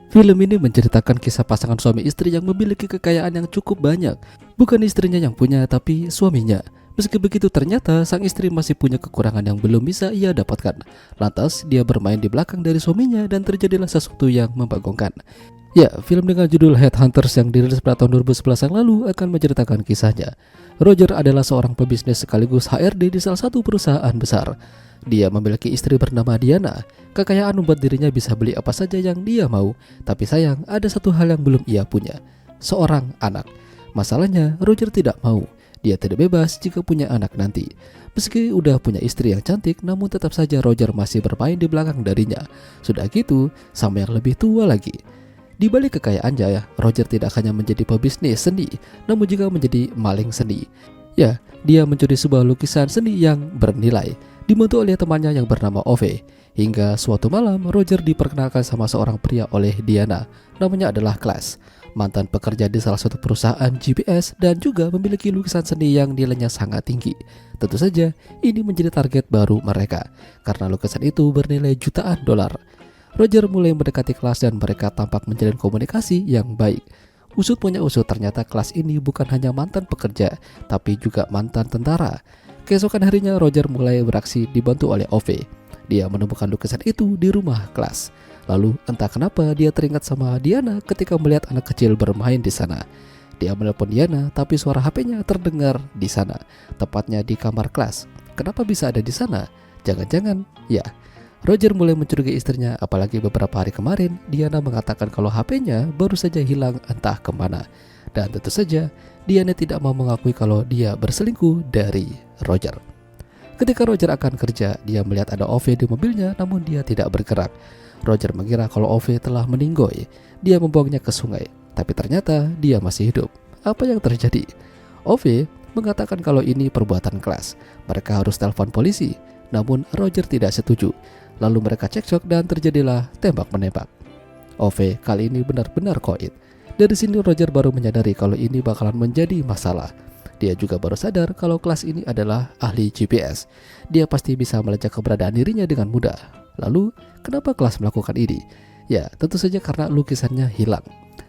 Film ini menceritakan kisah pasangan suami istri yang memiliki kekayaan yang cukup banyak. Bukan istrinya yang punya, tapi suaminya. Meski begitu, ternyata sang istri masih punya kekurangan yang belum bisa ia dapatkan. Lantas, dia bermain di belakang dari suaminya dan terjadilah sesuatu yang membagongkan. Ya, film dengan judul Headhunters yang dirilis pada tahun 2011 yang lalu akan menceritakan kisahnya. Roger adalah seorang pebisnis sekaligus HRD di salah satu perusahaan besar. Dia memiliki istri bernama Diana. Kekayaan membuat dirinya bisa beli apa saja yang dia mau. Tapi sayang, ada satu hal yang belum ia punya. Seorang anak. Masalahnya, Roger tidak mau. Dia tidak bebas jika punya anak nanti. Meski udah punya istri yang cantik, namun tetap saja Roger masih bermain di belakang darinya. Sudah gitu, sama yang lebih tua lagi. Di balik kekayaannya, Roger tidak hanya menjadi pebisnis seni, namun juga menjadi maling seni. Ya, dia mencuri sebuah lukisan seni yang bernilai, dibantu oleh temannya yang bernama Ove. Hingga suatu malam, Roger diperkenalkan sama seorang pria oleh Diana. Namanya adalah Clash, mantan pekerja di salah satu perusahaan GPS dan juga memiliki lukisan seni yang nilainya sangat tinggi. Tentu saja, ini menjadi target baru mereka, karena lukisan itu bernilai jutaan dolar. Roger mulai mendekati Clash dan mereka tampak menjalin komunikasi yang baik. Usut punya usut, ternyata Clash ini bukan hanya mantan pekerja, tapi juga mantan tentara. Keesokan harinya Roger mulai beraksi dibantu oleh Ove. Dia menemukan lukisan itu di rumah Clash. Lalu entah kenapa dia teringat sama Diana ketika melihat anak kecil bermain di sana. Dia menelpon Diana, tapi suara HP-nya terdengar di sana, tepatnya di kamar Clash. Kenapa bisa ada di sana? Jangan-jangan, ya. Roger mulai mencurigai istrinya, apalagi beberapa hari kemarin Diana mengatakan kalau HP-nya baru saja hilang entah kemana. Dan tentu saja Diana tidak mau mengakui kalau dia berselingkuh dari Roger. Ketika Roger akan kerja, dia melihat ada Ove di mobilnya, namun dia tidak bergerak. Roger mengira kalau Ove telah meninggoy. Dia membuangnya ke sungai, tapi ternyata dia masih hidup. Apa yang terjadi? Ove mengatakan kalau ini perbuatan Clash. Mereka harus telepon polisi, namun Roger tidak setuju. Lalu mereka cekcok dan terjadilah tembak-menembak. Ove kali ini benar-benar koit. Dari sini Roger baru menyadari kalau ini bakalan menjadi masalah. Dia juga baru sadar kalau Clash ini adalah ahli GPS. Dia pasti bisa melacak keberadaan dirinya dengan mudah. Lalu, kenapa Clash melakukan ini? Ya, tentu saja karena lukisannya hilang.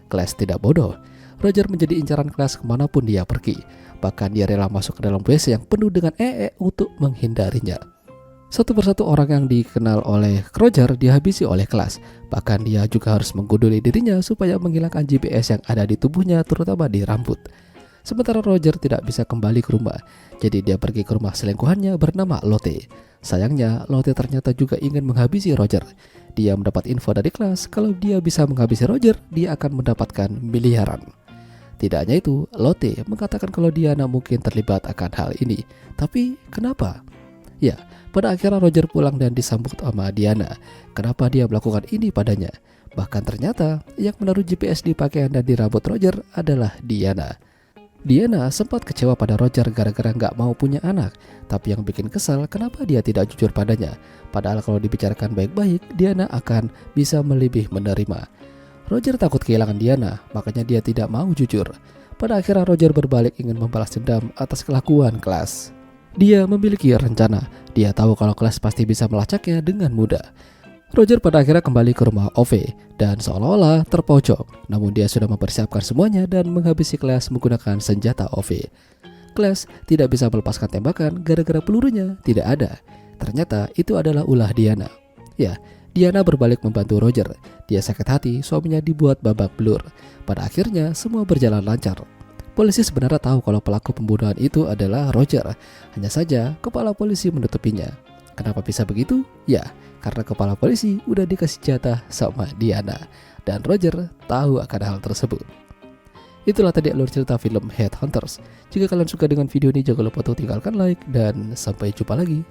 Clash tidak bodoh. Roger menjadi incaran Clash kemanapun dia pergi. Bahkan dia rela masuk ke dalam WC yang penuh dengan untuk menghindarinya. Satu persatu orang yang dikenal oleh Roger dihabisi oleh Clash. Bahkan dia juga harus menggunduli dirinya supaya menghilangkan GPS yang ada di tubuhnya, terutama di rambut. Sementara Roger tidak bisa kembali ke rumah, jadi dia pergi ke rumah selingkuhannya bernama Lotte. Sayangnya, Lotte ternyata juga ingin menghabisi Roger. Dia mendapat info dari Clash kalau dia bisa menghabisi Roger, dia akan mendapatkan miliaran. Tidak hanya itu, Lotte mengatakan kalau Diana mungkin terlibat akan hal ini. Tapi kenapa? Ya, pada akhirnya Roger pulang dan disambut sama Diana. Kenapa dia melakukan ini padanya? Bahkan ternyata yang menaruh GPS di pakaian dan di rambut Roger adalah Diana. Diana sempat kecewa pada Roger gara-gara nggak mau punya anak. Tapi yang bikin kesal, kenapa dia tidak jujur padanya? Padahal kalau dibicarakan baik-baik, Diana akan bisa lebih menerima. Roger takut kehilangan Diana, makanya dia tidak mau jujur. Pada akhirnya Roger berbalik ingin membalas dendam atas kelakuan Clash. Dia memiliki rencana. Dia tahu kalau Clash pasti bisa melacaknya dengan mudah. Roger pada akhirnya kembali ke rumah Ove dan seolah-olah terpojok. Namun dia sudah mempersiapkan semuanya dan menghabisi Clash menggunakan senjata Ove. Clash tidak bisa melepaskan tembakan gara-gara pelurunya tidak ada. Ternyata itu adalah ulah Diana. Ya, Diana berbalik membantu Roger. Dia sakit hati suaminya dibuat babak belur. Pada akhirnya semua berjalan lancar. Polisi sebenarnya tahu kalau pelaku pembunuhan itu adalah Roger. Hanya saja kepala polisi menutupinya. Kenapa bisa begitu? Ya, karena kepala polisi udah dikasih jatah sama Diana. Dan Roger tahu akan hal tersebut. Itulah tadi alur cerita film Headhunters. Jika kalian suka dengan video ini, jangan lupa untuk tinggalkan like dan sampai jumpa lagi.